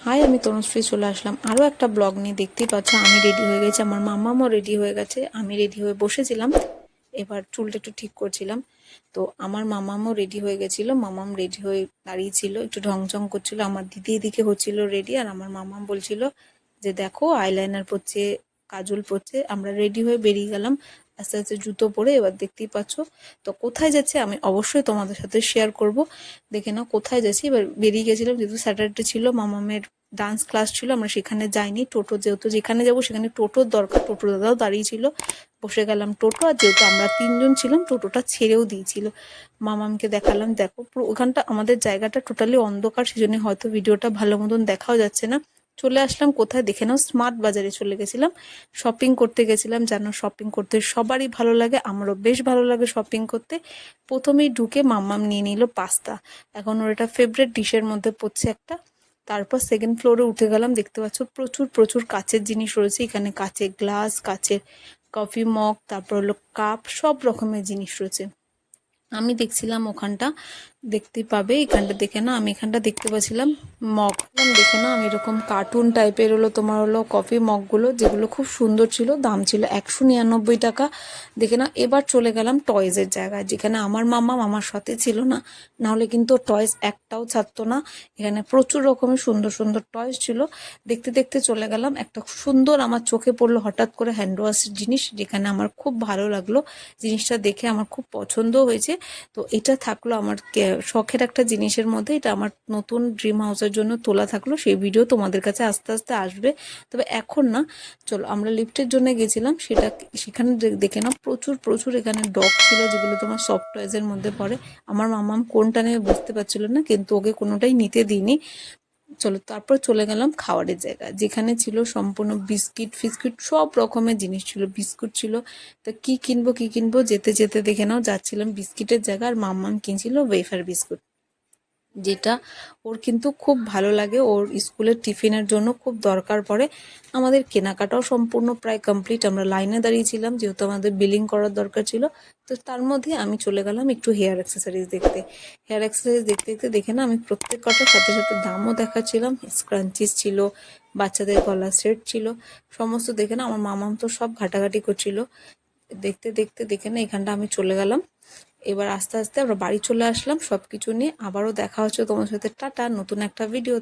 High, আমি তনুশ্রী চলে আসলাম আরও একটা ব্লগ নিয়ে। দেখতেই পাচ্ছ আমি রেডি হয়ে গেছি, আমার মাম্মামও রেডি হয়ে গেছে। আমি রেডি হয়ে বসেছিলাম, এবার চুলটা একটু ঠিক করছিলাম। তো আমার মামামও রেডি হয়ে গেছিলো, মামাম রেডি হয়ে দাঁড়িয়েছিল, একটু ঢংচং করছিল। আমার দিদি এদিকে হচ্ছিল রেডি, আর আমার মামাম বলছিল যে দেখো আইলাইনার পরছে, কাজল পরছে। আমরা রেডি হয়ে বেরিয়ে গেলাম আস্তে আস্তে জুতো পরে। এবার দেখতেই পাচ্ছ তো কোথায় যাচ্ছে আমি অবশ্যই তোমাদের সাথে শেয়ার করব। দেখে নাও কোথায় যাচ্ছি। এবার বেরিয়ে গেছিলাম, যেহেতু স্যাটারডে ছিল, মামামের ডান্স ক্লাস ছিল, আমরা সেখানে যাইনি। টোটো, যেহেতু যেখানে যাবো সেখানে টোটোর দরকার, টোটো দাদাও দাঁড়িয়ে ছিল, বসে গেলাম টোটো। আর যেহেতু আমরা তিনজন ছিলাম, টোটোটা ছেড়েও দিয়েছিল। মামামকে দেখালাম, দেখো পুরো ওখানটা আমাদের জায়গাটা টোটালি অন্ধকার, সেজন্য হয়তো ভিডিওটা ভালো মতন দেখাও যাচ্ছে না। চলে আসলাম কোথায় দেখে নাও, স্মার্ট বাজারে চলে গেছিলাম, শপিং করতে গেছিলাম। জানো শপিং করতে সবারই ভালো লাগে, আমারও বেশ ভালো লাগে শপিং করতে। প্রথমেই ঢুকে মাম্মাম নিয়ে নিল পাস্তা, এখন ওর এটা ফেভারিট ডিশের মধ্যে পড়ছে একটা। তারপর সেকেন্ড ফ্লোরে উঠে গেলাম, দেখতে পাচ্ছ প্রচুর প্রচুর কাচের জিনিস রয়েছে এখানে, কাচের গ্লাস, কাচের কফি মগ, তারপর হলো কাপ, সব রকমের জিনিস রয়েছে। আমি দেখছিলাম ওখানটা, দেখতে পাবে এখানটা দেখে না, আমি এখানটা দেখতে পাচ্ছিলাম মগ, দেখে না আমি এরকম কার্টুন টাইপের হলো তোমার হলো কফি মগগুলো, যেগুলো খুব সুন্দর ছিল, দাম ছিল 199 টাকা। দেখে না এবার চলে গেলাম টয়েজের জায়গায়, যেখানে আমার মামা আমার সাথে ছিল না, নাহলে কিন্তু টয়েস একটাও ছাড়তো না। এখানে প্রচুর রকমের সুন্দর সুন্দর টয়েস ছিল। দেখতে দেখতে চলে গেলাম একটা সুন্দর, আমার চোখে পড়লো হঠাৎ করে হ্যান্ড ওয়াশের জিনিস, যেখানে আমার খুব ভালো লাগলো। জিনিসটা দেখে আমার খুব পছন্দও হয়েছে। তো এটা থাকলো আমার শখের একটা জিনিসের মধ্যে, এটা আমার নতুন ড্রিম হাউসের জন্য তোলা থাকলো, সেই ভিডিও তোমাদের কাছে আস্তে আস্তে আসবে। তবে এখন না, চলো আমরা লিফটের জন্য গেছিলাম, সেখানে দেখে না প্রচুর প্রচুর এখানে ডগ ছিল, যেগুলো তোমার সফট টয়েজের মধ্যে পড়ে। আমার মামাম কোনটা নেবে বুঝতে পারছিল না, কিন্তু ওকে কোনোটাই নিতে দিইনি। চলো তারপর চলে গেলাম খাবারের জায়গা, যেখানে ছিল সম্পূর্ণ বিস্কিট ফিস্কিট সব রকমের জিনিস ছিল, বিস্কুট ছিল। তো কি কিনবো কি কিনবো, যেতে যেতে দেখে নাও যাচ্ছিলাম বিস্কিটের জায়গা, আর মাম্মাম কিনছিল ওয়েফার বিস্কুট, যেটা ওর কিন্তু খুব ভালো লাগে, ওর স্কুলের টিফিনের জন্য খুব দরকার পড়ে। আমাদের কেনাকাটাও সম্পূর্ণ প্রায় কমপ্লিট, আমরা লাইনে দাঁড়িয়েছিলাম যেহেতু আমাদের বিলিং করার দরকার ছিল। তো তার মধ্যে আমি চলে গেলাম একটু হেয়ার অ্যাক্সেসরিজ দেখতে। হেয়ার অ্যাক্সেসরিজ দেখতে দেখতে দেখে না আমি প্রত্যেক কটার সাথে সাথে দামও দেখাচ্ছিলাম। স্ক্রাঞ্চিস ছিল, বাচ্চাদের গলার সেট ছিল, সমস্ত দেখে না আমার মামাম তো সব ঘাটাঘাটি করছিল। দেখতে দেখতে দেখে না এখানটা আমি চলে গেলাম। এবার আস্তে আস্তে আমরা বাড়ি চলে আসলাম সবকিছু নিয়ে। আবারও দেখা হচ্ছে তোমার সাথে, টাটা, নতুন একটা ভিডিও।